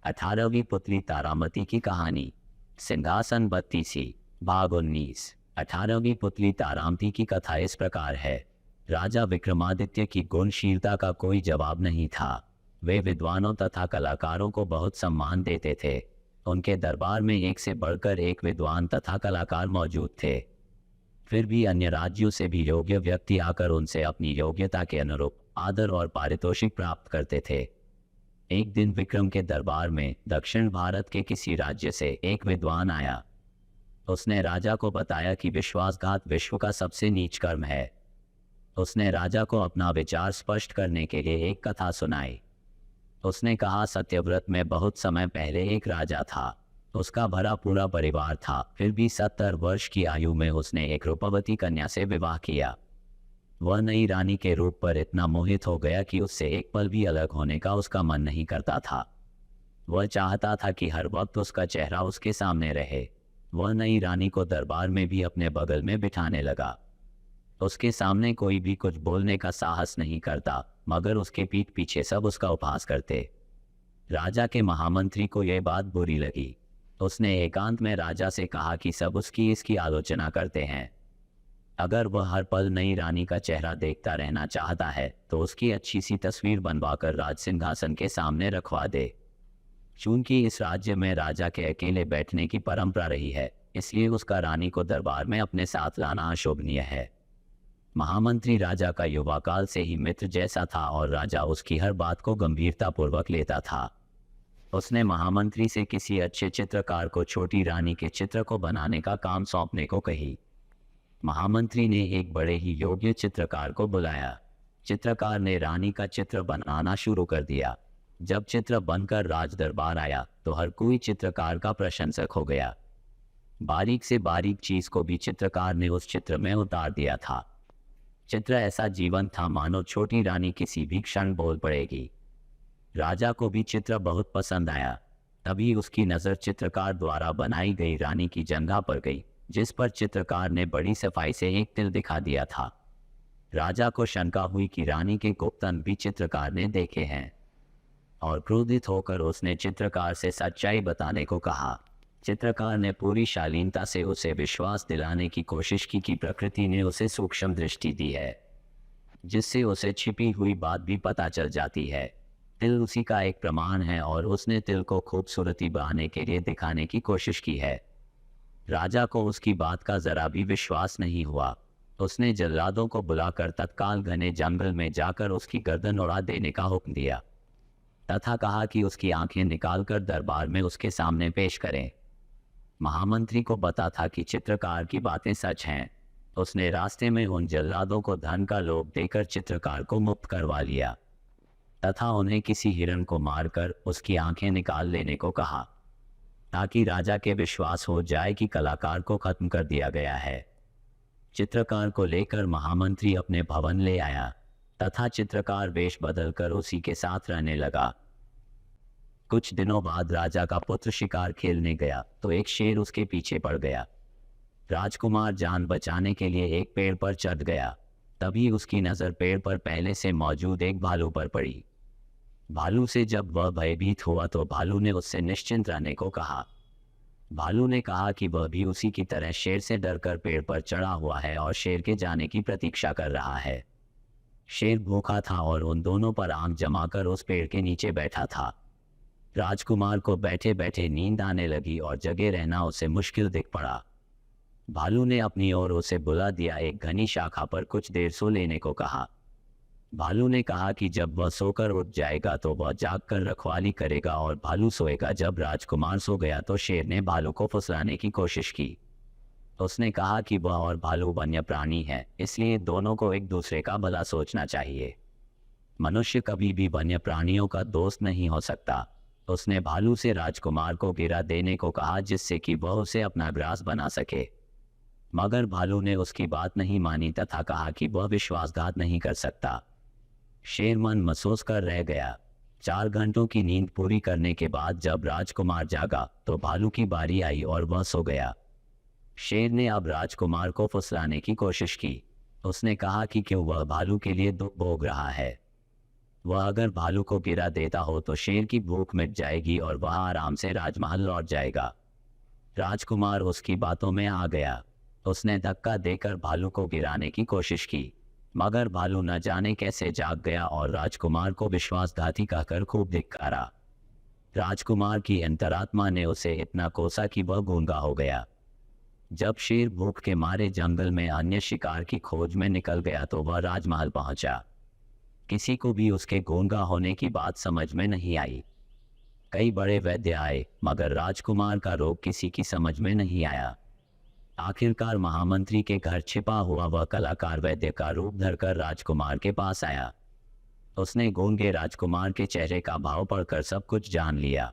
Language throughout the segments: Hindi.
18वीं पुतली तारामती की कहानी। सिंहासन बत्तीसी। भाग 19। 18वीं पुतली तारामती की कथा इस प्रकार है। राजा विक्रमादित्य की गुणशीलता का कोई जवाब नहीं था। वे विद्वानों तथा कलाकारों को बहुत सम्मान देते थे। उनके दरबार में एक से बढ़कर एक विद्वान तथा कलाकार मौजूद थे। फिर भी अन्य राज्यों से भी योग्य व्यक्ति आकर उनसे अपनी योग्यता के अनुरूप आदर और पारितोषिक प्राप्त करते थे। एक दिन विक्रम के दरबार में दक्षिण भारत के किसी राज्य से एक विद्वान आया। उसने राजा को बताया कि विश्वासघात विश्व का सबसे नीच कर्म है। उसने राजा को अपना विचार स्पष्ट करने के लिए एक कथा सुनाई। उसने कहा, सत्यव्रत में बहुत समय पहले एक राजा था। उसका भरा पूरा परिवार था। फिर भी 70 वर्ष की आयु में उसने एक रूपवती कन्या से विवाह किया। वह नई रानी के रूप पर इतना मोहित हो गया कि उससे एक पल भी अलग होने का उसका मन नहीं करता था। वह चाहता था कि हर वक्त उसका चेहरा उसके सामने रहे। वह नई रानी को दरबार में भी अपने बगल में बिठाने लगा। उसके सामने कोई भी कुछ बोलने का साहस नहीं करता, मगर उसके पीठ पीछे सब उसका उपहास करते। राजा के महामंत्री को यह बात बुरी लगी। उसने एकांत में राजा से कहा कि सब इसकी आलोचना करते हैं। अगर वह हर पल नई रानी का चेहरा देखता रहना चाहता है तो उसकी अच्छी सी तस्वीर बनवाकर राज सिंहासन के सामने रखवा दे। चूंकि इस राज्य में राजा के अकेले बैठने की परंपरा रही है, इसलिए उसका रानी को दरबार में अपने साथ लाना अशोभनीय है। महामंत्री राजा का युवा काल से ही मित्र जैसा था और राजा उसकी हर बात को गंभीरतापूर्वक लेता था। उसने महामंत्री से किसी अच्छे चित्रकार को छोटी रानी के चित्र को बनाने का काम सौंपने को कही। महामंत्री ने एक बड़े ही योग्य चित्रकार को बुलाया। चित्रकार ने रानी का चित्र बनाना शुरू कर दिया। जब चित्र बनकर राज दरबार आया तो हर कोई चित्रकार का प्रशंसक हो गया। बारीक से बारीक चीज को भी चित्रकार ने उस चित्र में उतार दिया था। चित्र ऐसा जीवंत था मानो छोटी रानी किसी भी क्षण बोल पड़ेगी। राजा को भी चित्र बहुत पसंद आया। तभी उसकी नजर चित्रकार द्वारा बनाई गई रानी की जंघा पर गई, जिस पर चित्रकार ने बड़ी सफाई से एक तिल दिखा दिया था। राजा को शंका हुई कि रानी के गुप्तन भी चित्रकार ने देखे हैं, और क्रोधित होकर उसने चित्रकार से सच्चाई बताने को कहा। चित्रकार ने पूरी शालीनता से उसे विश्वास दिलाने की कोशिश की कि प्रकृति ने उसे सूक्ष्म दृष्टि दी है, जिससे उसे छिपी हुई बात भी पता चल जाती है। तिल उसी का एक प्रमाण है और उसने तिल को खूबसूरती बढ़ाने के लिए दिखाने की कोशिश की है। राजा को उसकी बात का जरा भी विश्वास नहीं हुआ। उसने जल्लादों को बुलाकर तत्काल घने जंगल में जाकर उसकी गर्दन उड़ा देने का हुक्म दिया तथा कहा कि उसकी आंखें निकालकर दरबार में उसके सामने पेश करें। महामंत्री को पता था कि चित्रकार की बातें सच हैं। उसने रास्ते में उन जल्लादों को धन का लोभ देकर चित्रकार को मुक्त करवा लिया तथा उन्हें किसी हिरण को मारकर उसकी आंखें निकाल लेने को कहा, ताकि राजा के विश्वास हो जाए कि कलाकार को खत्म कर दिया गया है। चित्रकार को लेकर महामंत्री अपने भवन ले आया तथा चित्रकार वेश बदलकर उसी के साथ रहने लगा। कुछ दिनों बाद राजा का पुत्र शिकार खेलने गया तो एक शेर उसके पीछे पड़ गया। राजकुमार जान बचाने के लिए एक पेड़ पर चढ़ गया। तभी उसकी नजर पेड़ पर पहले से मौजूद एक भालू पर पड़ी। भालू से जब वह भयभीत हुआ तो भालू ने उससे निश्चिंत रहने को कहा। भालू ने कहा कि वह भी उसी की तरह शेर से डरकर पेड़ पर चढ़ा हुआ है और शेर के जाने की प्रतीक्षा कर रहा है। शेर भूखा था और उन दोनों पर आंख जमाकर उस पेड़ के नीचे बैठा था। राजकुमार को बैठे बैठे नींद आने लगी और जगे रहना उसे मुश्किल दिख पड़ा। भालू ने अपनी ओर उसे बुला दिया। एक घनी शाखा पर कुछ देर सो लेने को कहा। भालू ने कहा कि जब वह सोकर उठ जाएगा तो वह जागकर रखवाली करेगा और भालू सोएगा। जब राजकुमार सो गया तो शेर ने भालू को फुसलाने की कोशिश की। उसने कहा कि वह और भालू वन्य प्राणी है, इसलिए दोनों को एक दूसरे का भला सोचना चाहिए। मनुष्य कभी भी वन्य प्राणियों का दोस्त नहीं हो सकता। उसने भालू से राजकुमार को गिरा देने को कहा, जिससे कि वह उसे अपना ग्रास बना सके, मगर भालू ने उसकी बात नहीं मानी तथा कहा कि वह विश्वासघात नहीं कर सकता। शेर मन महसूस कर रह गया। 4 घंटों की नींद पूरी करने के बाद जब राजकुमार जागा तो भालू की बारी आई और वह सो गया। शेर ने अब राजकुमार को फुसलाने की कोशिश की। उसने कहा कि क्यों वह भालू के लिए दुख भोग रहा है। वह अगर भालू को गिरा देता हो तो शेर की भूख मिट जाएगी और वह आराम से राजमहल लौट जाएगा। राजकुमार उसकी बातों में आ गया। उसने धक्का देकर भालू को गिराने की कोशिश की, मगर भालू न जाने कैसे जाग गया और राजकुमार को विश्वासघाती कहकर खूब धिक्कारा। राजकुमार की अंतरात्मा ने उसे इतना कोसा कि वह गूंगा हो गया। जब शेर भूख के मारे जंगल में अन्य शिकार की खोज में निकल गया तो वह राजमहल पहुंचा। किसी को भी उसके गूंगा होने की बात समझ में नहीं आई। कई बड़े वैद्य आए, मगर राजकुमार का रोग किसी की समझ में नहीं आया। आखिरकार महामंत्री के घर छिपा हुआ वह कलाकार वैद्य का रूप धरकर राजकुमार के पास आया। उसने गूंगे राजकुमार के चेहरे का भाव पढ़कर सब कुछ जान लिया।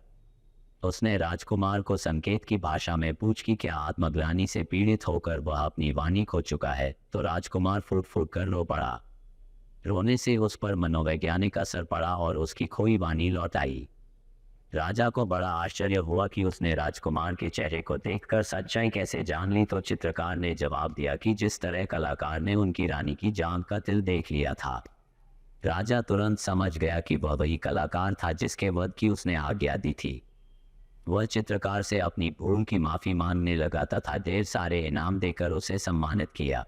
उसने राजकुमार को संकेत की भाषा में पूछ कि क्या आत्मग्लानि से पीड़ित होकर वह अपनी वाणी खो चुका है, तो राजकुमार फूट फूट कर रो पड़ा। रोने से उस पर मनोवैज्ञानिक असर पड़ा और उसकी खोई वाणी लौट आई। राजा को बड़ा आश्चर्य हुआ कि उसने राजकुमार के चेहरे को देखकर सच्चाई कैसे जान ली, तो चित्रकार ने जवाब दिया कि जिस तरह कलाकार ने उनकी रानी की जान का तिल देख लिया था। राजा तुरंत समझ गया कि वह वही कलाकार था जिसके वध की उसने आज्ञा दी थी। वह चित्रकार से अपनी भूल की माफी मांगने लगा तथा ढेर सारे इनाम देकर उसे सम्मानित किया।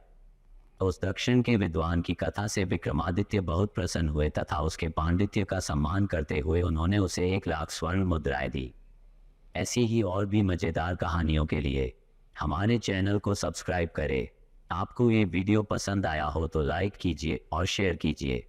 उस दक्षिण के विद्वान की कथा से विक्रमादित्य बहुत प्रसन्न हुए तथा उसके पांडित्य का सम्मान करते हुए उन्होंने उसे 1,00,000 स्वर्ण मुद्राएं दी। ऐसी ही और भी मज़ेदार कहानियों के लिए हमारे चैनल को सब्सक्राइब करें। आपको ये वीडियो पसंद आया हो तो लाइक कीजिए और शेयर कीजिए।